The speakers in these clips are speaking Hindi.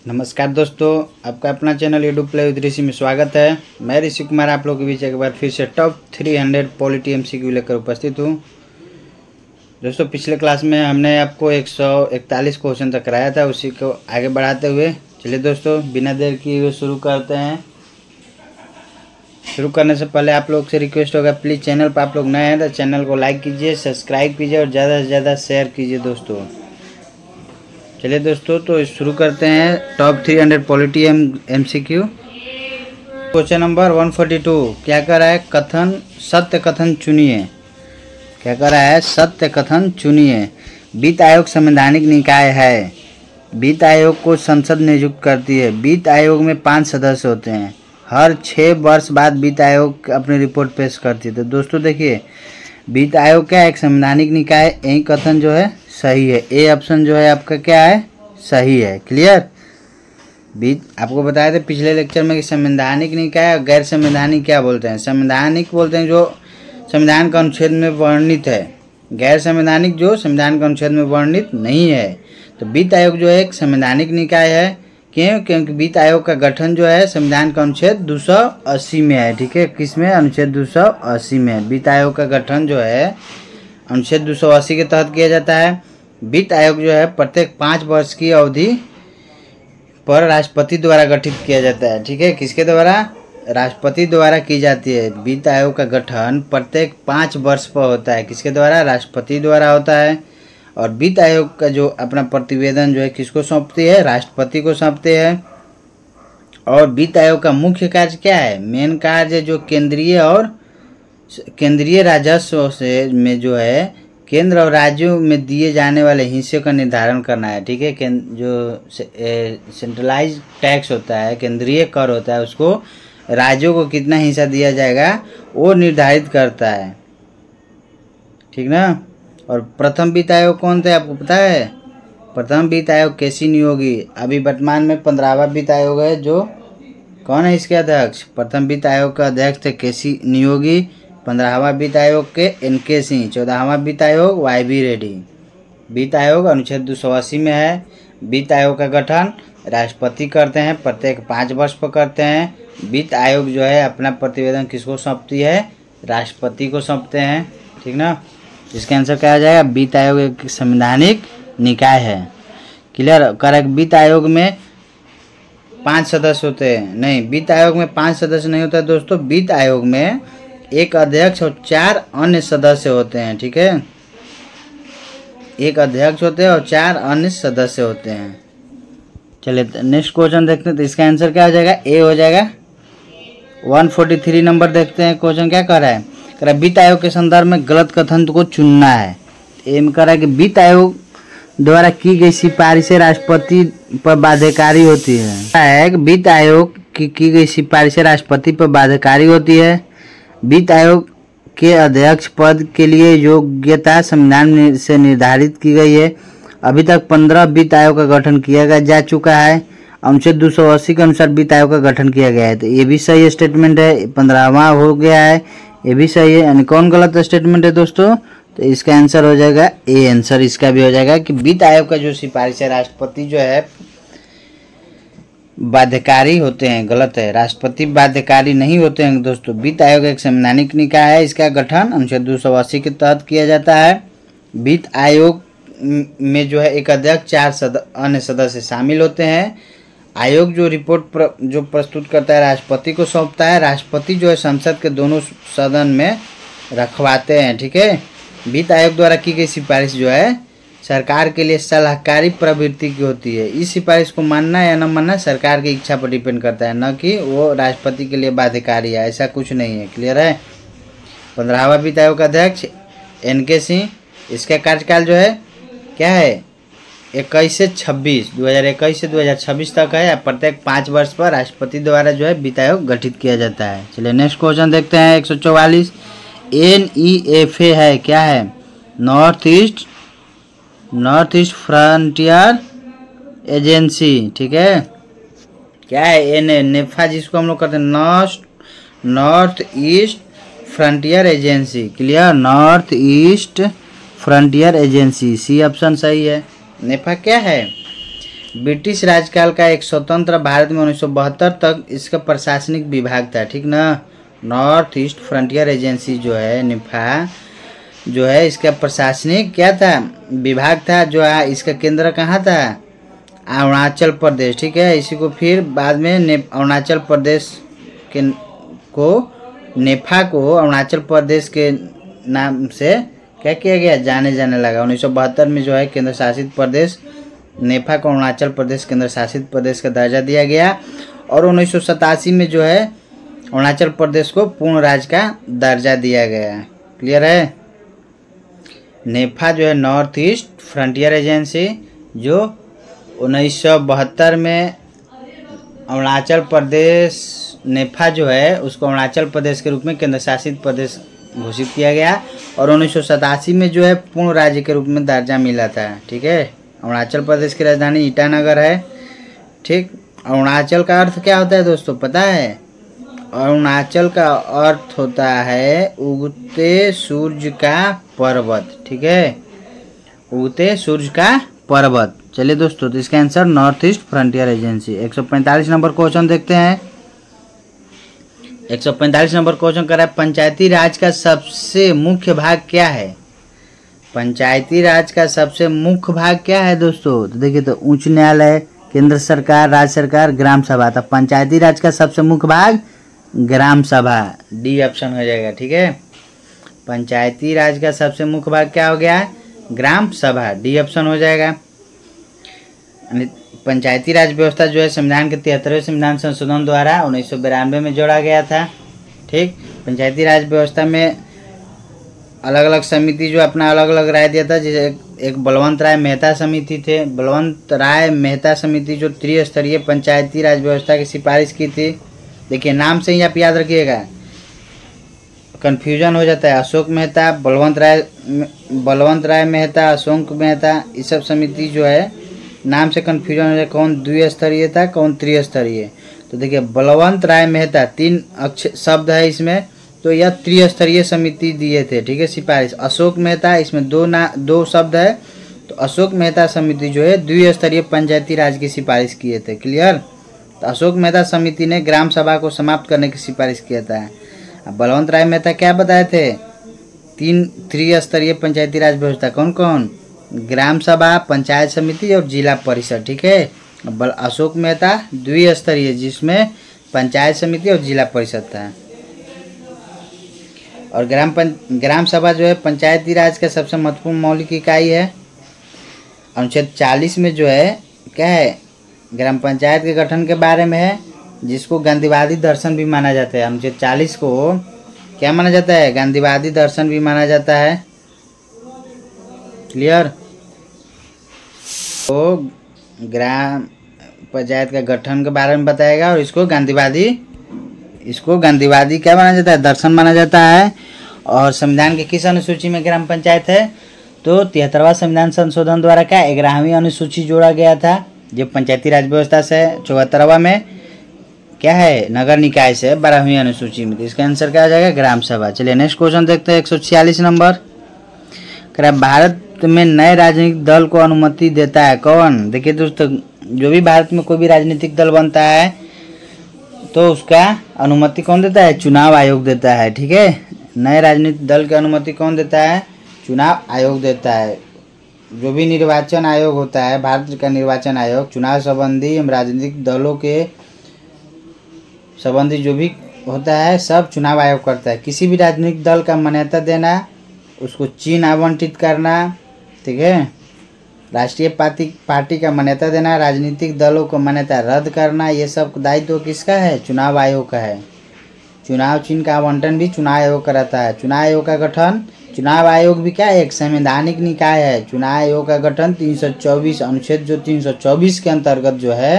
नमस्कार दोस्तों, आपका अपना चैनल यूट्यूब प्ले विद ऋषि में स्वागत है। मैं ऋषि कुमार आप लोगों के बीच एक बार फिर से टॉप 300 पॉलिटी एमसीक्यू लेकर उपस्थित हूँ। दोस्तों, पिछले क्लास में हमने आपको 141 क्वेश्चन तक कराया था, उसी को आगे बढ़ाते हुए चलिए दोस्तों बिना देर किए हुए शुरू करते हैं। शुरू करने से पहले आप लोग से रिक्वेस्ट होगा, प्लीज़ चैनल पर आप लोग नए हैं तो चैनल को लाइक कीजिए, सब्सक्राइब कीजिए और ज़्यादा से ज़्यादा शेयर कीजिए दोस्तों। चलिए दोस्तों, तो शुरू करते हैं top 300 polity MCQ. Question number 142 क्या कर रहा है? कथन सत्य कथन चुनिए। क्या कर रहा है? सत्य कथन चुनिए। वित्त आयोग संवैधानिक निकाय है। वित्त आयोग को संसद नियुक्त करती है। वित्त आयोग में 5 सदस्य होते हैं। हर 6 वर्ष बाद वित्त आयोग अपनी रिपोर्ट पेश करती है। तो दोस्तों देखिए, वित्त आयोग क्या है? एक संवैधानिक निकाय। यही कथन जो है सही है। ए ऑप्शन जो है आपका क्या है? सही है। क्लियर? आपको बताया था पिछले लेक्चर में कि संवैधानिक निकाय और गैर संवैधानिक क्या बोलते हैं। संवैधानिक बोलते हैं जो संविधान का अनुच्छेद में वर्णित है, गैर संवैधानिक जो संविधान का अनुच्छेद में वर्णित नहीं है। तो वित्त आयोग जो है एक संवैधानिक निकाय है। क्यों? क्योंकि वित्त आयोग का गठन जो है संविधान का अनुच्छेद 280 में है। ठीक है, किस में? अनुच्छेद 280 में। वित्त आयोग का गठन जो है अनुच्छेद 280 के तहत किया जाता है। वित्त आयोग जो है प्रत्येक 5 वर्ष की अवधि पर राष्ट्रपति द्वारा गठित किया जाता है। ठीक है, किसके द्वारा? राष्ट्रपति द्वारा की जाती है। वित्त आयोग का गठन प्रत्येक 5 वर्ष पर होता है। किसके द्वारा? राष्ट्रपति द्वारा होता है। और वित्त आयोग का जो अपना प्रतिवेदन जो है किसको सौंपती है? राष्ट्रपति को सौंपते हैं। और वित्त आयोग का मुख्य कार्य क्या है? मेन कार्य जो केंद्रीय राजस्व से में जो है केंद्र और राज्यों में दिए जाने वाले हिस्से का निर्धारण करना है। ठीक है, जो सेंट्रलाइज टैक्स होता है, केंद्रीय कर होता है, उसको राज्यों को कितना हिस्सा दिया जाएगा वो निर्धारित करता है। ठीक ना? और प्रथम वित्त आयोग कौन थे आपको पता है? प्रथम वित्त आयोग केसी नियोगी। अभी वर्तमान में 15वां वित्त आयोग है। जो कौन है इसके अध्यक्ष? प्रथम वित्त आयोग का अध्यक्ष थे केसी नियोगी। 15वां वित्त आयोग के एन.के. सिंह। 14वां वित्त आयोग वाई.बी. रेड्डी। वित्त आयोग अनुच्छेद 280 में है। वित्त आयोग का गठन राष्ट्रपति करते हैं, प्रत्येक 5 वर्ष पर करते हैं। वित्त आयोग जो है अपना प्रतिवेदन किसको सौंपती है? राष्ट्रपति को सौंपते हैं। ठीक ना? इसका आंसर क्या आ जाएगा? वित्त आयोग एक संवैधानिक निकाय है। क्लियर? करेक्ट। वित्त आयोग में 5 सदस्य होते हैं। नहीं, वित्त आयोग में 5 सदस्य नहीं होता है दोस्तों। वित्त आयोग में एक अध्यक्ष और 4 अन्य सदस्य होते हैं। ठीक है, एक अध्यक्ष होते हैं और 4 अन्य सदस्य होते हैं। चलिए नेक्स्ट क्वेश्चन देखते हैं। तो इसका आंसर क्या हो जाएगा? ए हो जाएगा। 143 नंबर देखते हैं। क्वेश्चन क्या कर रहा है? कह रहा है वित्त आयोग के संदर्भ में गलत कथन को चुनना है। एम कर रहा है कि वित्त आयोग द्वारा की गई सिफारिशें राष्ट्रपति पर बाध्यकारी होती है। वित्त आयोग की गई सिफारिशें राष्ट्रपति पर बाध्यकारी होती है। वित्त आयोग के अध्यक्ष पद के लिए योग्यता संविधान से निर्धारित की गई है। अभी तक 15 वित्त आयोग का गठन किया जा चुका है। अनुच्छेद 280 के अनुसार वित्त आयोग का गठन किया गया है। तो ये भी सही स्टेटमेंट है। 15वां हो गया है, ये भी सही है। यानी कौन गलत स्टेटमेंट है दोस्तों? तो इसका आंसर हो जाएगा ए। आंसर इसका भी हो जाएगा कि वित्त आयोग का जो सिफारिश है राष्ट्रपति जो है बाध्यकारी होते हैं। गलत है, राष्ट्रपति बाध्यकारी नहीं होते हैं दोस्तों। वित्त आयोग एक संवैधानिक निकाय है। इसका गठन अनुच्छेद 280 के तहत किया जाता है। वित्त आयोग में जो है एक अध्यक्ष, 4 अन्य सदस्य शामिल होते हैं। आयोग जो रिपोर्ट जो प्रस्तुत करता है राष्ट्रपति को सौंपता है। राष्ट्रपति जो है संसद के दोनों सदन में रखवाते हैं। ठीक है, वित्त आयोग द्वारा की गई सिफारिश जो है सरकार के लिए सलाहकारी प्रवृत्ति की होती है। इस सिफारिश को मानना या न मानना सरकार की इच्छा पर डिपेंड करता है, न कि वो राष्ट्रपति के लिए बाध्यकारी है। ऐसा कुछ नहीं है। क्लियर है? 15वां वित्त आयोग का अध्यक्ष एन.के. सिंह। इसका कार्यकाल जो है क्या है? 2021 से 2026 तक है। प्रत्येक 5 वर्ष पर राष्ट्रपति द्वारा जो है वित्त आयोग गठित किया जाता है। चलिए नेक्स्ट क्वेश्चन देखते हैं। 144 NEFA है। क्या है? North east frontier agency. ठीक है, क्या है? नेफा जिसको हम लोग कहते हैं north east frontier agency. Clear? North east frontier agency. C option सही है। नेफा क्या है? ब्रिटिश राजकाल का एक स्वतंत्र भारत में 1972 तक इसका प्रशासनिक विभाग था, ठीक ना। नॉर्थ ईस्ट फ्रंटियर एजेंसी जो है निफा जो है इसका प्रशासनिक क्या था, विभाग था। जो है इसका केंद्र कहाँ था, अरुणाचल प्रदेश, ठीक है। इसी को फिर बाद में अरुणाचल प्रदेश के को नेफा को अरुणाचल प्रदेश के नाम से क्या किया गया, जाने लगा। 1972 में जो है केंद्र शासित प्रदेश नेफा को अरुणाचल प्रदेश केंद्र शासित प्रदेश का दर्जा दिया गया। और 1987 में जो है अरुणाचल प्रदेश को पूर्ण राज्य का दर्जा दिया गया। क्लियर है। नेफा जो है नॉर्थ ईस्ट फ्रंटियर एजेंसी, जो 1972 में अरुणाचल प्रदेश नेफा जो है उसको अरुणाचल प्रदेश के रूप में केंद्र शासित प्रदेश घोषित किया गया। और 1987 में जो है पूर्ण राज्य के रूप में दर्जा मिला था, ठीक है। अरुणाचल प्रदेश की राजधानी ईटानगर है, ठीक। अरुणाचल का अर्थ क्या होता है दोस्तों, पता है? अरुणाचल का अर्थ होता है उगते सूर्य का पर्वत, ठीक है, उगते सूर्य का पर्वत। चलिए दोस्तों, तो इसका answer north east frontier agency. 145 number question देखते हैं। 145 नंबर क्वेश्चन कर रहा है, पंचायती राज का सबसे मुख्य भाग क्या है? पंचायती राज का सबसे मुख्य भाग क्या है दोस्तों? तो देखिए, तो उच्च न्यायालय, केंद्र सरकार, राज्य सरकार, ग्राम सभा। तो पंचायती राज का सबसे मुख्य भाग ग्राम सभा, डी ऑप्शन हो जाएगा, ठीक है। पंचायती राज का सबसे मुख्य भाग क्या हो गया, ग्राम सभा, डी ऑप्शन हो जाएगा। पंचायती राज व्यवस्था जो है संविधान के 73वें संविधान संशोधन द्वारा 1992 में जोड़ा गया था, ठीक। पंचायती राज व्यवस्था में अलग अलग समिति जो अपना अलग अलग राय दिया था। जैसे एक बलवंत राय मेहता समिति थे, बलवंत राय मेहता समिति जो त्रिस्तरीय पंचायती राज व्यवस्था की सिफारिश की थी। देखिए, नाम से ही आप याद रखिएगा, कन्फ्यूजन हो जाता है। अशोक मेहता, बलवंत राय मेहता, अशोक मेहता, ये सब समिति जो है नाम से कन्फ्यूजन हो जाए, कौन द्विस्तरीय था कौन त्रिस्तरीय। तो देखिए, बलवंत राय मेहता 3 शब्द है इसमें, तो यह त्रिस्तरीय समिति दिए थे, ठीक है, सिफारिश। अशोक मेहता, इसमें 2 शब्द है, तो अशोक मेहता समिति जो है द्विस्तरीय पंचायती राज की सिफारिश किए थे। क्लियर। तो अशोक मेहता समिति ने ग्राम सभा को समाप्त करने की सिफारिश किया था। बलवंत राय मेहता क्या बताए थे, 3 त्रिस्तरीय पंचायती राज व्यवस्था, कौन कौन, ग्राम सभा, पंचायत समिति और जिला परिषद, ठीक है। अशोक मेहता द्विस्तरीय, जिसमें पंचायत समिति और जिला परिषद था। और ग्राम सभा जो है पंचायती राज का सबसे महत्वपूर्ण मौलिक इकाई है। अनुच्छेद 40 में जो है क्या है, ग्राम पंचायत के गठन के बारे में है, जिसको गांधीवादी दर्शन भी माना जाता है। अनुच्छेद 40 को क्या माना जाता है, गांधीवादी दर्शन भी माना जाता है। क्लियर। तो ग्राम पंचायत का गठन के बारे में बताएगा और इसको गांधीवादी क्या माना जाता है, दर्शन माना जाता है। और संविधान के किस अनुसूची में ग्राम पंचायत है, तो 73वां संविधान संशोधन द्वारा क्या 11वीं अनुसूची जोड़ा गया था, जो पंचायती राज व्यवस्था से 74वां में क्या है, नगर निकाय से 12वीं अनुसूची में। तो इसका आंसर क्या आ जाएगा, ग्राम सभा। चलिए नेक्स्ट क्वेश्चन देखते हैं। 146 नंबर कह भारत में नए राजनीतिक दल को अनुमति देता है कौन? देखिए दोस्तों, जो भी भारत में कोई भी राजनीतिक दल बनता है तो उसका अनुमति कौन देता है, चुनाव आयोग देता है, ठीक है। नए राजनीतिक दल की अनुमति कौन देता है, चुनाव आयोग देता है। जो भी निर्वाचन आयोग होता है, भारत का निर्वाचन आयोग, चुनाव संबंधी राजनीतिक दलों के संबंधी जो भी होता है सब चुनाव आयोग करता है। किसी भी राजनीतिक दल का मान्यता देना, उसको चिन्ह आवंटित करना, ठीक है, राष्ट्रीय पार्टी का मान्यता देना, राजनीतिक दलों को मान्यता रद्द करना, ये सब दायित्व किसका है, चुनाव आयोग का है। चुनाव चिन्ह का आवंटन भी चुनाव आयोग कराता है। चुनाव आयोग का गठन, चुनाव आयोग भी क्या एक संवैधानिक निकाय है। चुनाव आयोग का गठन 324 अनुच्छेद जो 324 के अंतर्गत जो है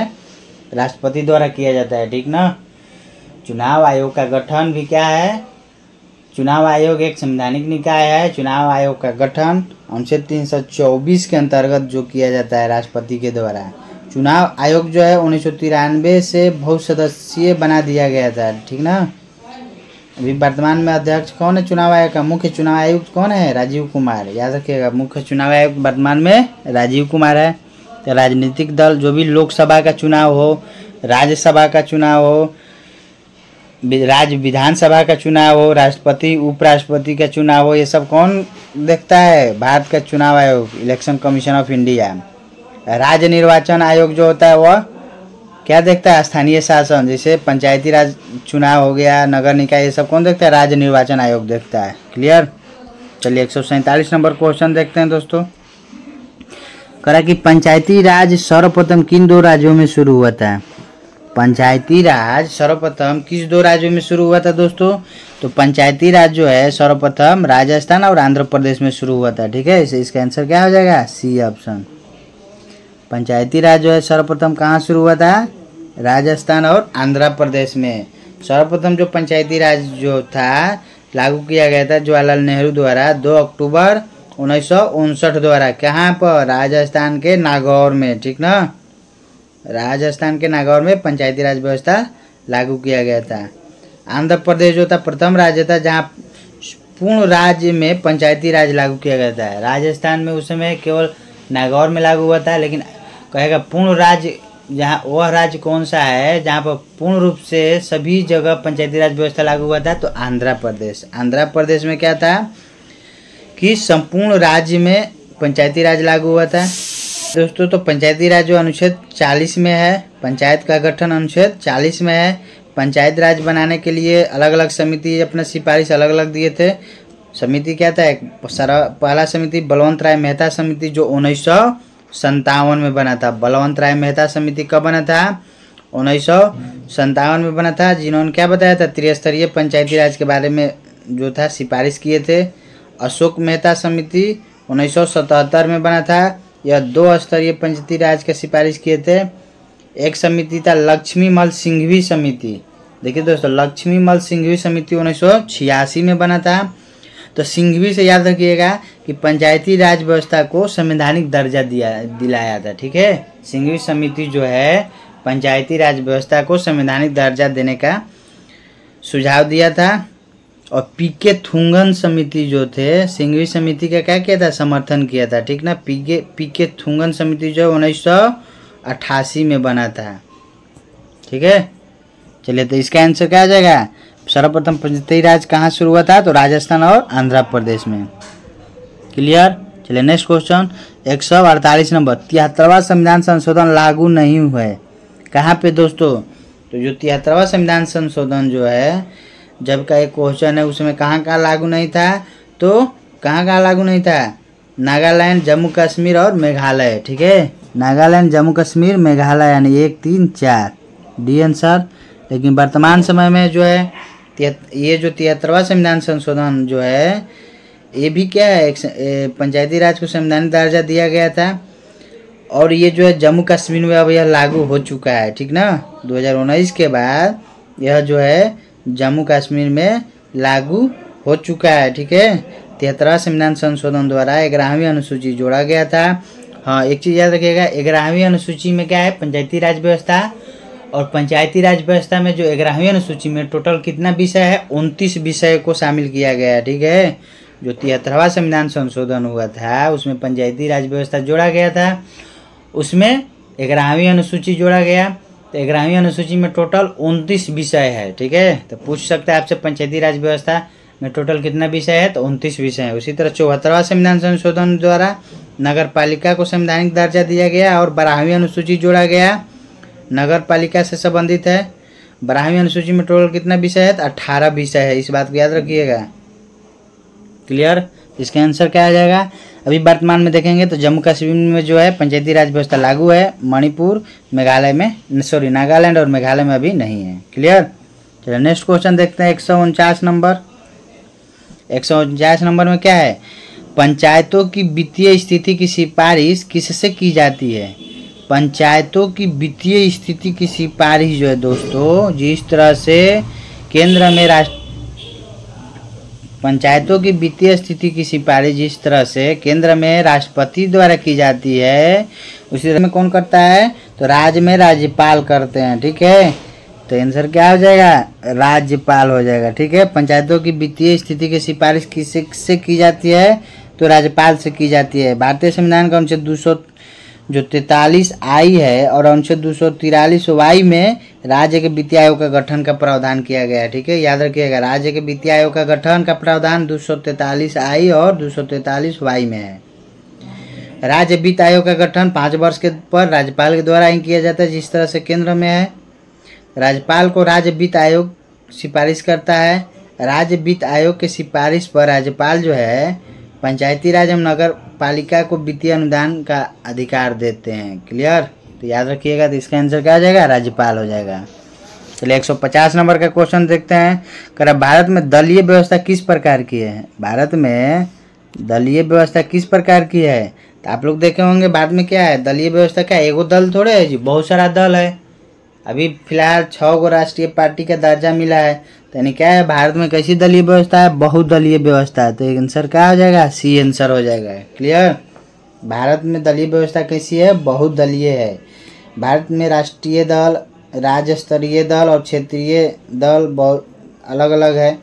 राष्ट्रपति द्वारा किया जाता है, ठीक ना। चुनाव आयोग का गठन भी क्या है, चुनाव आयोग एक संवैधानिक निकाय है। चुनाव आयोग का गठन अनुच्छेद 324 के अंतर्गत जो किया जाता है राष्ट्रपति के द्वारा। चुनाव आयोग जो है 1993 से बहुसदस्यीय बना दिया गया था, ठीक ना। अभी वर्तमान में अध्यक्ष कौन है चुनाव आयोग का, मुख्य चुनाव आयुक्त कौन है, राजीव कुमार, याद रखिएगा। मुख्य चुनाव आयुक्त वर्तमान में राजीव कुमार है। तो राजनीतिक दल जो भी लोकसभा का चुनाव हो, राज्यसभा का चुनाव हो, राज्य विधानसभा का चुनाव हो, राष्ट्रपति उपराष्ट्रपति का चुनाव हो, ये सब कौन देखता है? भारत का चुनाव आयोग, इलेक्शन कमीशन ऑफ इंडिया। राज्य निर्वाचन आयोग जो होता है वह क्या देखता है? स्थानीय शासन, जैसे पंचायती राज चुनाव हो गया, नगर निकाय, ये सब कौन देखता है? राज्य निर्वाचन आयोग देखता है। क्लियर? चलिए 147 नंबर क्वेश्चन देखते हैं दोस्तों। करा कि पंचायती राज सर्वप्रथम किन दो राज्यों में शुरू हुआ था? पंचायती राज सर्वप्रथम किस दो राज्यों में शुरू हुआ था दोस्तों? तो पंचायती राज जो है सर्वप्रथम राजस्थान और आंध्र प्रदेश में शुरू हुआ था। ठीक है, इसका आंसर क्या हो जाएगा? C option. पंचायती राज जो है सर्वप्रथम कहाँ शुरू हुआ था? राजस्थान और आंध्र प्रदेश में। सर्वप्रथम जो पंचायती राज जो था लागू किया गया था जवाहरलाल नेहरू द्वारा 2 अक्टूबर 1959 द्वारा। कहाँ पर? राजस्थान के नागौर में। ठीक ना, राजस्थान के नागौर में पंचायती राज व्यवस्था लागू किया गया था। आंध्र प्रदेश जो था प्रथम राज्य था जहाँ पूर्ण राज्य में पंचायती राज लागू किया गया था। राजस्थान में उस समय केवल नागौर में लागू हुआ था, लेकिन कहेगा पूर्ण राज्य, जहाँ वह राज्य कौन सा है जहाँ पर पूर्ण रूप से सभी जगह पंचायती राज व्यवस्था लागू हुआ था? तो आंध्र प्रदेश। आंध्र प्रदेश में क्या था कि संपूर्ण राज्य में पंचायती राज लागू हुआ था दोस्तों। तो पंचायती राज जो अनुच्छेद 40 में है, पंचायत का गठन अनुच्छेद 40 में है। पंचायत राज बनाने के लिए अलग अलग समिति अपना सिफारिश अलग अलग दिए थे। समिति क्या था? पहला समिति बलवंत राय मेहता समिति जो 1957 में बना था। बलवंत राय मेहता समिति कब बना था? 1957 में बना था, जिन्होंने क्या बताया था? त्रिस्तरीय पंचायती राज के बारे में जो था सिफारिश किए थे। अशोक मेहता समिति 1977 में बना था, यह 2 स्तरीय पंचायती राज का सिफारिश किए थे। एक समिति था लक्ष्मीमल सिंघवी समिति। देखिए दोस्तों, लक्ष्मीमल सिंघवी समिति 1986 में बना था। तो सिंघवी से याद रखिएगा कि पंचायती राज व्यवस्था को संवैधानिक दर्जा दिलाया था। ठीक है, सिंघवी समिति जो है पंचायती राज व्यवस्था को संवैधानिक दर्जा देने का सुझाव दिया था। और पीके थुंगन समिति जो थे सिंघवी समिति का क्या किया था? समर्थन किया था। ठीक ना, पीके थुंगन समिति जो 1988 में बना था। ठीक है, चलिए तो इसका आंसर क्या आ जाएगा? सर्वप्रथम पंचायती राज कहाँ शुरू हुआ था? तो राजस्थान और आंध्र प्रदेश में। क्लियर? चलिए नेक्स्ट क्वेश्चन 148 नंबर। 73वां संविधान संशोधन लागू नहीं हुआ है, कहाँ पे दोस्तों? तो जो 73वां संविधान संशोधन जो है, जब का एक क्वेश्चन है उसमें कहाँ कहाँ लागू नहीं था? तो कहाँ कहाँ लागू नहीं था? नागालैंड, जम्मू कश्मीर और मेघालय। ठीक है, नागालैंड, जम्मू कश्मीर, मेघालय, यानी 1, 3, 4 डी आंसर। लेकिन वर्तमान समय में जो है ये जो 73वां संविधान संशोधन जो है ये भी क्या है? पंचायती राज को संवैधानिक दर्जा दिया गया था। और ये जो है जम्मू कश्मीर में अब यह लागू हो चुका है। ठीक ना, 2019 के बाद यह जो है जम्मू कश्मीर में लागू हो चुका है। ठीक है, 73वां संविधान संशोधन द्वारा 11वीं अनुसूची जोड़ा गया था। हाँ, एक चीज़ याद रखिएगा, 11वीं अनुसूची में क्या है? पंचायती राज व्यवस्था। और पंचायती राज व्यवस्था में जो 11वीं अनुसूची में टोटल कितना विषय है? 29 विषय को शामिल किया गया है। ठीक है, जो 73वां संविधान संशोधन हुआ था उसमें पंचायती राज व्यवस्था जोड़ा गया था, उसमें 11वीं अनुसूची जोड़ा गया। तो 11वीं अनुसूची में टोटल 29 विषय है। ठीक है, तो पूछ सकता है आपसे पंचायती राज व्यवस्था में टोटल कितना विषय है? तो 29 विषय है। उसी तरह 74वां संविधान संशोधन द्वारा नगर पालिका को संवैधानिक दर्जा दिया गया और 12वीं अनुसूची जोड़ा गया, नगर पालिका से संबंधित है। 12वीं अनुसूची में टोटल कितना विषय है? तो 18 विषय है। इस बात को याद रखिएगा। क्लियर? इसका आंसर क्या आ जाएगा? अभी वर्तमान में देखेंगे तो जम्मू कश्मीर में जो है पंचायती राज व्यवस्था लागू है, मणिपुर, मेघालय में, सॉरी नागालैंड और मेघालय में अभी नहीं है। क्लियर? चलिए नेक्स्ट क्वेश्चन देखते हैं 149 नंबर। 149 नंबर में क्या है? पंचायतों की वित्तीय स्थिति की सिफारिश किससे की जाती है? पंचायतों की वित्तीय स्थिति की सिफारिश जो है दोस्तों, जिस तरह से केंद्र में पंचायतों की वित्तीय स्थिति की सिफारिश जिस तरह से केंद्र में राष्ट्रपति द्वारा की जाती है, उसी तरह में कौन करता है? तो राज्य में राज्यपाल करते हैं। ठीक है, तो आंसर क्या हो जाएगा? राज्यपाल हो जाएगा। ठीक है, पंचायतों की वित्तीय स्थिति की सिफारिश किससे की जाती है? तो राज्यपाल से की जाती है। भारतीय संविधान का अनुच्छेद जो 43I है और अनुच्छेद 243Y में राज्य के वित्तीय आयोग का गठन का प्रावधान किया गया है। ठीक है, याद रखिएगा, राज्य के वित्तीय आयोग का गठन का प्रावधान 243I और 243Y में है। राज्य वित्त आयोग का गठन 5 वर्ष के पर राज्यपाल के द्वारा ही किया जाता है, जिस तरह से केंद्र में है। राज्यपाल को राज्य वित्त आयोग सिफारिश करता है। राज्य वित्त आयोग के सिफारिश पर राज्यपाल जो है पंचायती राज एवं नगर पालिका को वित्तीय अनुदान का अधिकार देते हैं। क्लियर, तो याद रखिएगा, तो इसका आंसर क्या हो जाएगा, राज्यपाल हो जाएगा। चलिए 150 नंबर का क्वेश्चन देखते हैं। कह भारत में दलीय व्यवस्था किस प्रकार की है? भारत में दलीय व्यवस्था किस प्रकार की है? तो आप लोग देखे होंगे भारत में क्या है, दलीय व्यवस्था क्या है, एगो दल थोड़े है जी, बहुत सारा दल है। अभी फिलहाल 6 गो राष्ट्रीय पार्टी का दर्जा मिला है, तो यानी क्या है, भारत में कैसी दलीय व्यवस्था है, बहुदलीय व्यवस्था है। तो आंसर क्या हो जाएगा, सी आंसर हो जाएगा। क्लियर, भारत में दलीय व्यवस्था कैसी है, बहुदलीय है। भारत में राष्ट्रीय दल, राज्य स्तरीय दल और क्षेत्रीय दल बहुत अलग अलग है।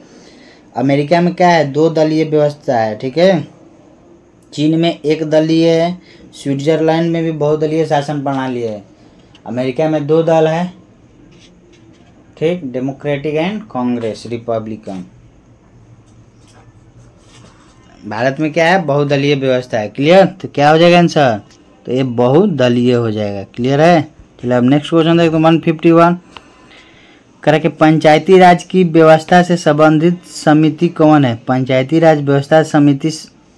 अमेरिका में क्या है, 2 दलीय व्यवस्था है। ठीक है, चीन में 1 दलीय है, स्विट्जरलैंड में भी बहुदलीय शासन प्रणाली है। अमेरिका में 2 दल है, ठीक, democratic and Congress, Republican. Bharat में क्या है, बहुदलीय व्यवस्था है। क्लियर, तो क्या हो जाएगा आंसर, तो ये बहुदलीय हो जाएगा। क्लियर है। चलिए अब नेक्स्ट क्वेश्चन देखते हैं 151। कह कि पंचायती राज की व्यवस्था से संबंधित समिति कौन है? पंचायती राज व्यवस्था समिति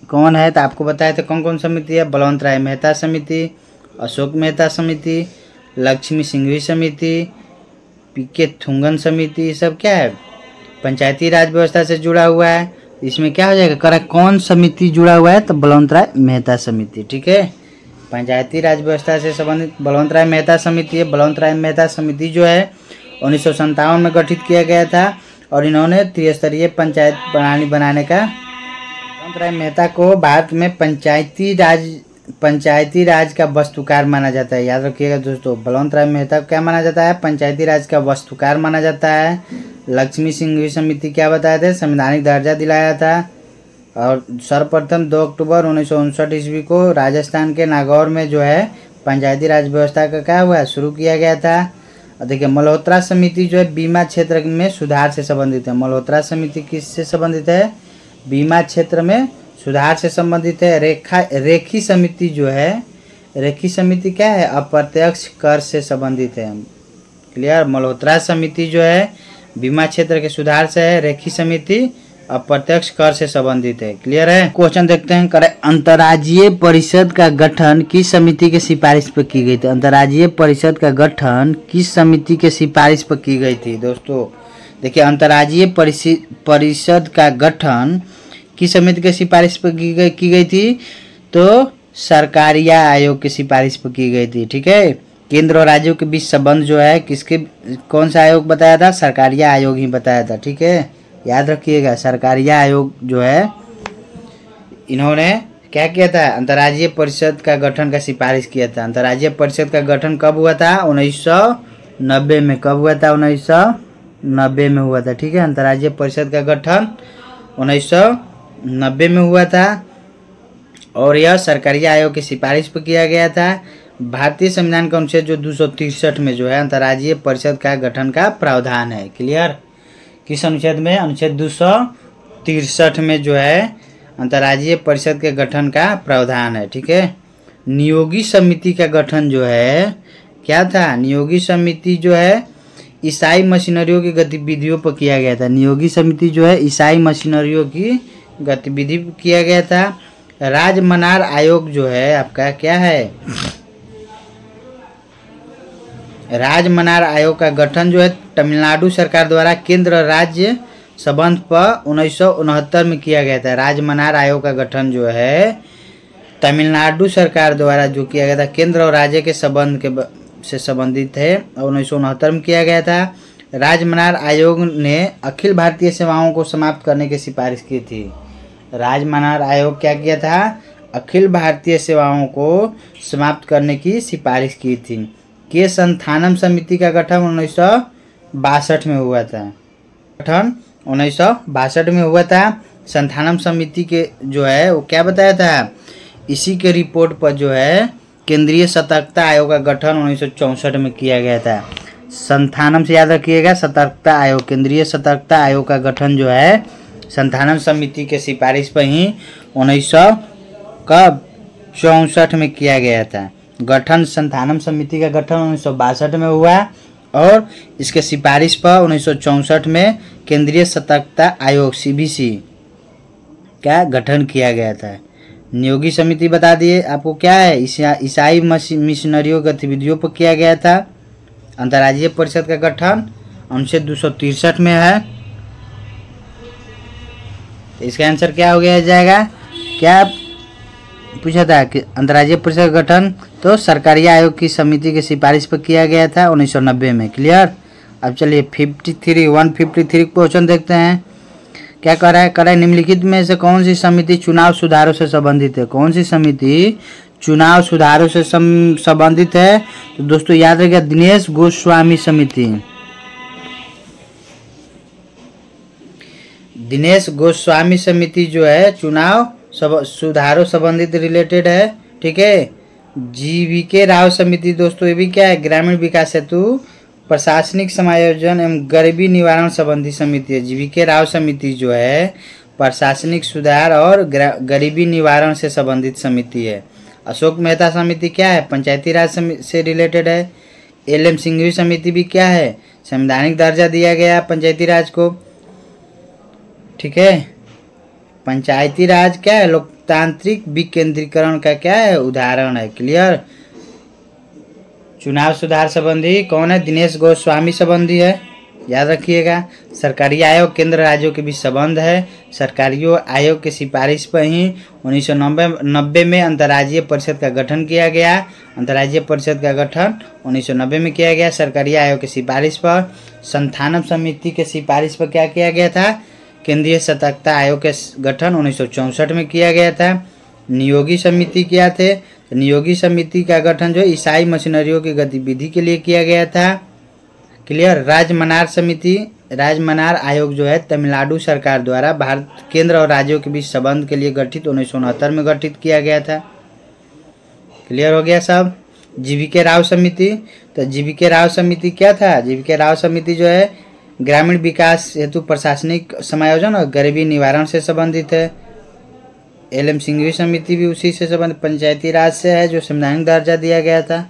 कौन है? तो आपको बताया था कौन कौन समिति है, बलवंत राय मेहता समिति, अशोक मेहता समिति, लक्ष्मी सिंघवी समिति, पीके थुंगन समिति। सब क्या है, पंचायती राज व्यवस्था से जुड़ा हुआ है। इसमें क्या हो जाएगा, करा कौन समिति जुड़ा हुआ है, तो बलवंत राय मेहता समिति। ठीक है, पंचायती राज व्यवस्था से संबंधित बलवंत राय मेहता समिति है। बलवंत राय मेहता समिति जो है 1957 में गठित किया गया था और इन्होंने त्रिस्तरीय पंचायत प्रणाली बनाने का, बलवंत राय मेहता को भारत में पंचायती राज का वस्तुकार माना जाता है। याद रखिएगा दोस्तों, बलवंत राय मेहता को क्या माना जाता है, पंचायती राज का वस्तुकार माना जाता है। लक्ष्मी सिंघवी समिति क्या बताए थे, संवैधानिक दर्जा दिलाया था। और सर्वप्रथम 2 अक्टूबर 1959 ईस्वी को राजस्थान के नागौर में जो है पंचायती राज व्यवस्था का क्या हुआ, शुरू किया गया था। और देखिए मल्होत्रा समिति जो है बीमा क्षेत्र में सुधार से संबंधित है। मल्होत्रा समिति किससे संबंधित है, बीमा क्षेत्र में सुधार से संबंधित है। रेखी समिति जो है, रेखी समिति क्या है, अप्रत्यक्ष कर से संबंधित है। क्लियर, मल्होत्रा समिति जो है बीमा क्षेत्र के सुधार से है, रेखी समिति अप्रत्यक्ष कर से संबंधित है। क्लियर है। क्वेश्चन देखते हैं, करे अंतर्राज्यीय परिषद का गठन किस समिति के सिफारिश पर की गई थी? अंतर्राज्यीय परिषद का गठन किस समिति के सिफारिश पर की गई थी? दोस्तों देखिए, अंतर्राज्यीय परिषद का गठन किस समिति के सिफारिश पर की गई थी? तो सरकारिया आयोग की सिफारिश पर की गई थी। ठीक है, केंद्र और राज्यों के बीच संबंध जो है किसके, कौन सा आयोग बताया था, सरकारिया आयोग ही बताया था। ठीक है, याद रखिएगा, सरकारिया आयोग जो है इन्होंने क्या किया था, अंतर्राज्यीय परिषद का गठन का सिफारिश किया था। अंतर्राज्यीय परिषद का गठन कब हुआ था, 1990 में। कब हुआ था, 1990 में हुआ था। ठीक है, अंतर्राज्यीय परिषद का गठन 1990 में हुआ था और यह सरकारिया आयोग की सिफारिश पर किया गया था। भारतीय संविधान का अनुच्छेद जो 263 में जो है अंतर्राज्यीय परिषद का गठन का प्रावधान है। क्लियर, किस अनुच्छेद में, अनुच्छेद 263 में जो है अंतर्राज्यीय परिषद के गठन का प्रावधान है। ठीक है, नियोगी समिति का गठन जो है क्या था, नियोगी समिति जो है ईसाई मशीनरियों की गतिविधियों पर किया गया था। नियोगी समिति जो है ईसाई मशीनरियों की गतिविधि किया गया था। राजमनार आयोग जो है आपका क्या है, राजमनार आयोग का गठन जो है तमिलनाडु सरकार द्वारा केंद्र राज्य संबंध पर 1969 में किया गया था। राजमनार आयोग का गठन जो है तमिलनाडु सरकार द्वारा जो किया गया था, केंद्र और राज्य के संबंध के से संबंधित है और 1969 में किया गया था। राजमनार आयोग ने अखिल भारतीय सेवाओं को समाप्त करने की सिफारिश की थी। राजमनार आयोग क्या किया था, अखिल भारतीय सेवाओं को समाप्त करने की सिफारिश की थी। के संथानम समिति का गठन 1962 में हुआ था। गठन 1962 में हुआ था। संथानम समिति के जो है वो क्या बताया था, इसी के रिपोर्ट पर जो है केंद्रीय सतर्कता आयोग का गठन 1964 में किया गया था। संथानम से याद रखिएगा, सतर्कता आयोग, केंद्रीय सतर्कता आयोग का गठन जो है संथानम समिति के सिफारिश पर ही 1964 में किया गया था। गठन संथानम समिति का गठन 1962 में हुआ और इसके सिफारिश पर 1964 में केंद्रीय सतर्कता आयोग CBC का गठन किया गया था। नियोगी समिति बता दिए आपको क्या है, ईसाई मिशनरियों गतिविधियों पर किया गया था। अंतर्राज्यीय परिषद का गठन अनुच्छेद 263 में है। इसका आंसर क्या हो गया जाएगा, क्या पूछा था कि अंतर्राज्यीय परिषद का गठन तो सरकारी आयोग की समिति की सिफारिश पर किया गया था 1990 में। क्लियर। अब चलिए 153 क्वेश्चन देखते हैं। क्या कर रहा है निम्नलिखित में से कौन सी समिति चुनाव सुधारों से संबंधित है। कौन सी समिति चुनाव सुधारों से संबंधित है, तो दोस्तों याद रखिएगा दिनेश गोस्वामी समिति। दिनेश गोस्वामी समिति जो है चुनाव सुधारों संबंधित रिलेटेड है। ठीक है। GVK राव समिति दोस्तों ये भी क्या है, ग्रामीण विकास हेतु प्रशासनिक समायोजन एवं गरीबी निवारण संबंधी समिति है। GVK राव समिति जो है प्रशासनिक सुधार और गरीबी निवारण से संबंधित समिति है। अशोक मेहता समिति क्या है, पंचायती राज से रिलेटेड है। LM सिंघवी समिति भी क्या है, संवैधानिक दर्जा दिया गया पंचायती राज को। ठीक है। पंचायती राज क्या है, लोकतांत्रिक विकेंद्रीकरण का क्या है, उदाहरण है। क्लियर। चुनाव सुधार संबंधी कौन है, दिनेश गोस्वामी संबंधी है, याद रखिएगा। सरकारी आयोग केंद्र राज्यों के बीच संबंध है। सरकारी आयोग के सिफारिश पर ही 1990 में अंतर्राज्यीय परिषद का गठन किया गया। अंतर्राज्यीय परिषद का गठन 1990 में किया गया सरकारी आयोग की सिफारिश पर। संथानम समिति के सिफारिश पर क्या किया गया था, केंद्रीय सतर्कता आयोग के गठन 1964 में किया गया था। नियोगी समिति क्या थे, तो नियोगी समिति का गठन जो ईसाई मिशनरियों की गतिविधि के लिए किया गया था। क्लियर। राजमनार समिति, राजमनार आयोग जो है तमिलनाडु सरकार द्वारा भारत केंद्र और राज्यों के बीच संबंध के लिए गठित 1969 में गठित किया गया था। क्लियर हो गया सब। GVK राव समिति, तो GVK राव समिति क्या था, GVK राव समिति जो है ग्रामीण विकास हेतु प्रशासनिक समायोजन और गरीबी निवारण से संबंधित है। LM सिंघवी समिति भी उसी से संबंधित पंचायती राज से है जो संवैधानिक दर्जा दिया गया था।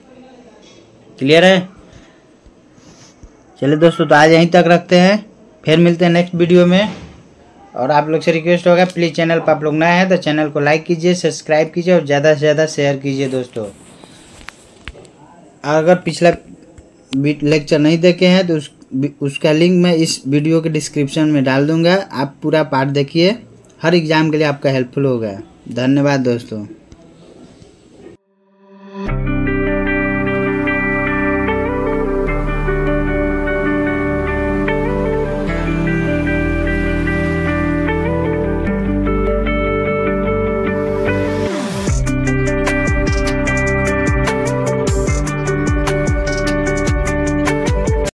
क्लियर है। चलिए दोस्तों तो आज यहीं तक रखते हैं, फिर मिलते हैं नेक्स्ट वीडियो में। और आप लोग से रिक्वेस्ट होगा प्लीज़ चैनल पर आप लोग नए हैं तो चैनल को लाइक कीजिए, सब्सक्राइब कीजिए और ज़्यादा से ज़्यादा शेयर कीजिए दोस्तों। अगर पिछला लेक्चर नहीं देखे हैं तो उसका लिंक मैं इस वीडियो के डिस्क्रिप्शन में डाल दूंगा। आप पूरा पार्ट देखिए, हर एग्ज़ाम के लिए आपका हेल्पफुल होगा। धन्यवाद दोस्तों।